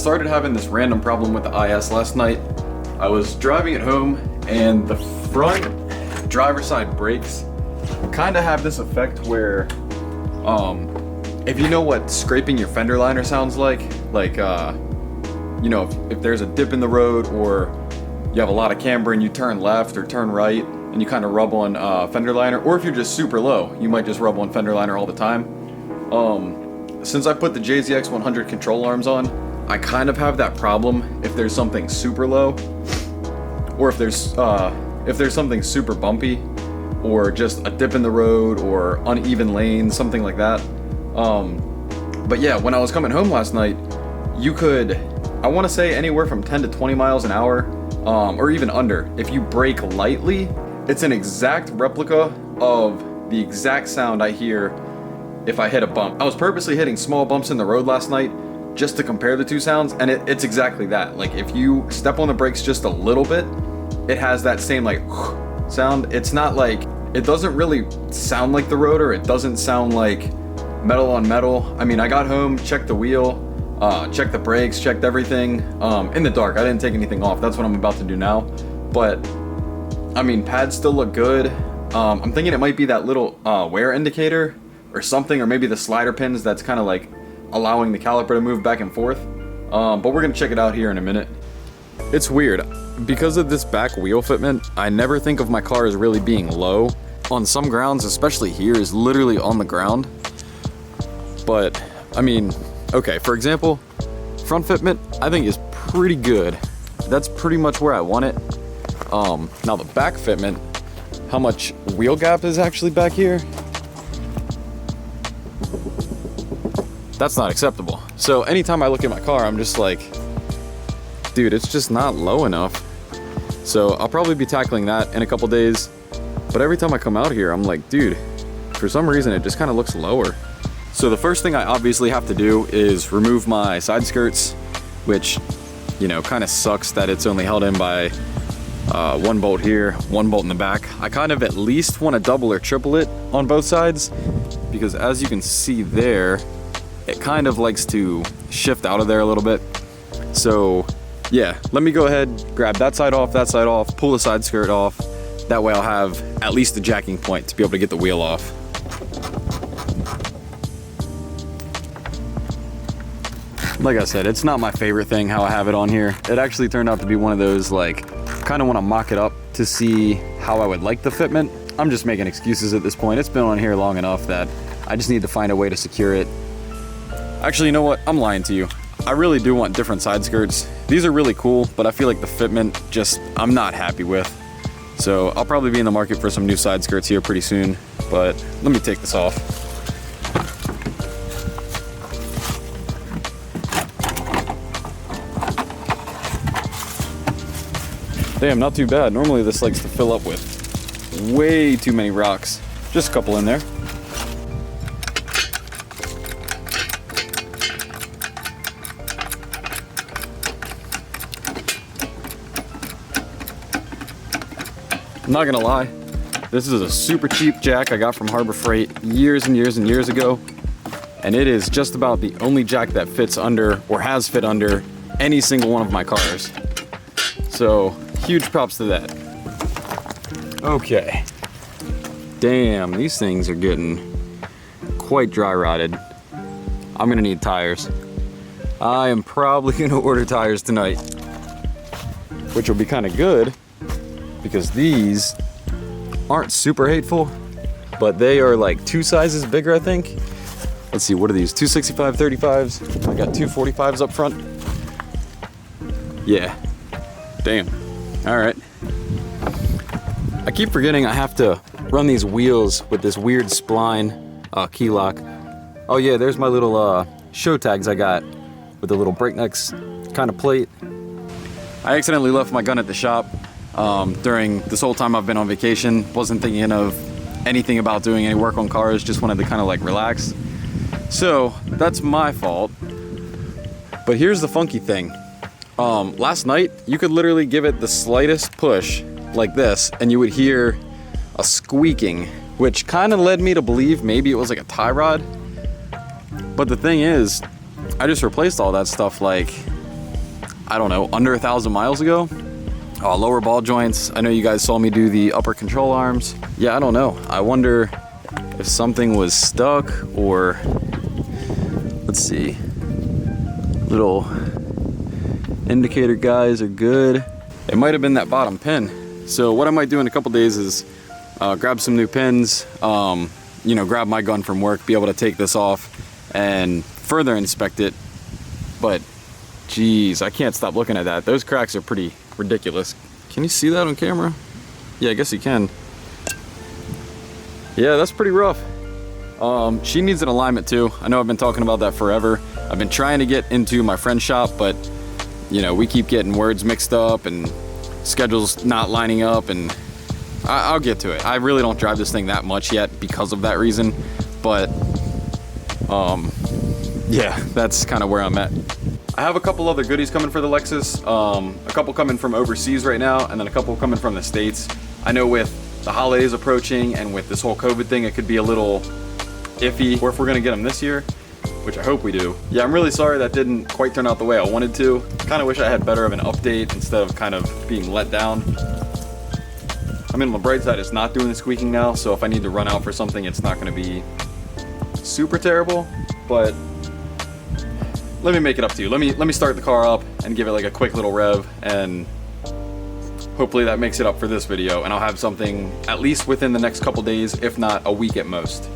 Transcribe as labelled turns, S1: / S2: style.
S1: started having this random problem with the IS last night. I was driving it home and the front driver's side brakes kind of have this effect where, if you know what scraping your fender liner sounds like, you know, if there's a dip in the road or you have a lot of camber and you turn left or turn right and you kind of rub on fender liner, or if you're just super low, you might just rub on fender liner all the time. Since I put the JZX 100 control arms on, I kind of have that problem if there's something super low, or if there's something super bumpy, or just a dip in the road or uneven lanes, something like that. But yeah, when I was coming home last night, you could, I want to say anywhere from 10 to 20 miles an hour, or even under. If you brake lightly, it's an exact replica of the exact sound I hear if I hit a bump. I was purposely hitting small bumps in the road last night just to compare the two sounds, and it's exactly that. Like, if you step on the brakes just a little bit, it has that same like sound. It's not like, it doesn't really sound like the rotor. It doesn't sound like metal on metal. I mean, I got home, checked the wheel, checked the brakes, checked everything in the dark. I didn't take anything off. That's what I'm about to do now. But I mean, pads still look good. I'm thinking it might be that little wear indicator or something, or maybe the slider pins that's kind of like allowing the caliper to move back and forth. But we're gonna check it out here in a minute. It's weird. Because of this back wheel fitment, I never think of my car as really being low. On some grounds, especially here, is literally on the ground. But, I mean, okay, for example, front fitment, I think is pretty good. That's pretty much where I want it. Now the back fitment, how much wheel gap is actually back here? That's not acceptable. So anytime I look at my car, I'm just like, dude, it's just not low enough. So I'll probably be tackling that in a couple days. But every time I come out here, I'm like, dude, for some reason it just kind of looks lower. So the first thing I obviously have to do is remove my side skirts, which, you know, kind of sucks that it's only held in by one bolt here, one bolt in the back. I kind of at least want to double or triple it on both sides, because as you can see there, it kind of likes to shift out of there a little bit. So yeah, let me go ahead, grab that side off, pull the side skirt off. That way I'll have at least the jacking point to be able to get the wheel off. Like I said, it's not my favorite thing how I have it on here. It actually turned out to be one of those, like, kind of want to mock it up to see how I would like the fitment. I'm just making excuses at this point. It's been on here long enough that I just need to find a way to secure it. Actually, you know what? I'm lying to you. I really do want different side skirts. These are really cool, but I feel like the fitment just, I'm not happy with. So I'll probably be in the market for some new side skirts here pretty soon, but let me take this off. Damn, not too bad. Normally this likes to fill up with way too many rocks. Just a couple in there. I'm not gonna lie, this is a super cheap jack I got from Harbor Freight years and years and years ago, and it is just about the only jack that fits under, or has fit under, any single one of my cars. So huge props to that. Okay, damn, these things are getting quite dry rotted. I'm gonna need tires. I am probably gonna order tires tonight, which will be kind of good, because these aren't super hateful, but they are like 2 sizes bigger, I think. Let's see, what are these? 265 35s. I got 245s up front. Yeah, damn. All right. I keep forgetting I have to run these wheels with this weird spline key lock. Oh yeah, there's my little show tags I got with the little Brakenex kind of plate. I accidentally left my gun at the shop. During this whole time I've been on vacation, wasn't thinking of anything about doing any work on cars, just wanted to kind of like relax. So that's my fault. But here's the funky thing. Last night, you could literally give it the slightest push like this and you would hear a squeaking, which kind of led me to believe maybe it was like a tie rod. But the thing is, I just replaced all that stuff like I don't know, under 1,000 miles ago. Lower ball joints. I know you guys saw me do the upper control arms. Yeah, I don't know. I wonder if something was stuck or, let's see. Little indicator guys are good. It might have been that bottom pin. So what I might do in a couple days is grab some new pins, you know, grab my gun from work, be able to take this off and further inspect it. But geez, I can't stop looking at that. Those cracks are pretty ridiculous. Can you see that on camera? Yeah, I guess you can. Yeah, that's pretty rough. She needs an alignment too. I know I've been talking about that forever. I've been trying to get into my friend's shop, but you know, we keep getting words mixed up and schedules not lining up, and I'll get to it. I really don't drive this thing that much yet because of that reason, but yeah, that's kind of where I'm at. I have a couple other goodies coming for the Lexus. A couple coming from overseas right now, and then a couple coming from the States. I know with the holidays approaching and with this whole COVID thing, it could be a little iffy, or if we're gonna get them this year, which I hope we do. Yeah, I'm really sorry that didn't quite turn out the way I wanted to. Kind of wish I had better of an update instead of kind of being let down. I mean, on the bright side, it's not doing the squeaking now, so if I need to run out for something, it's not gonna be super terrible, but let me make it up to you. Let me start the car up and give it like a quick little rev, and hopefully that makes it up for this video, and I'll have something at least within the next couple days, if not a week at most.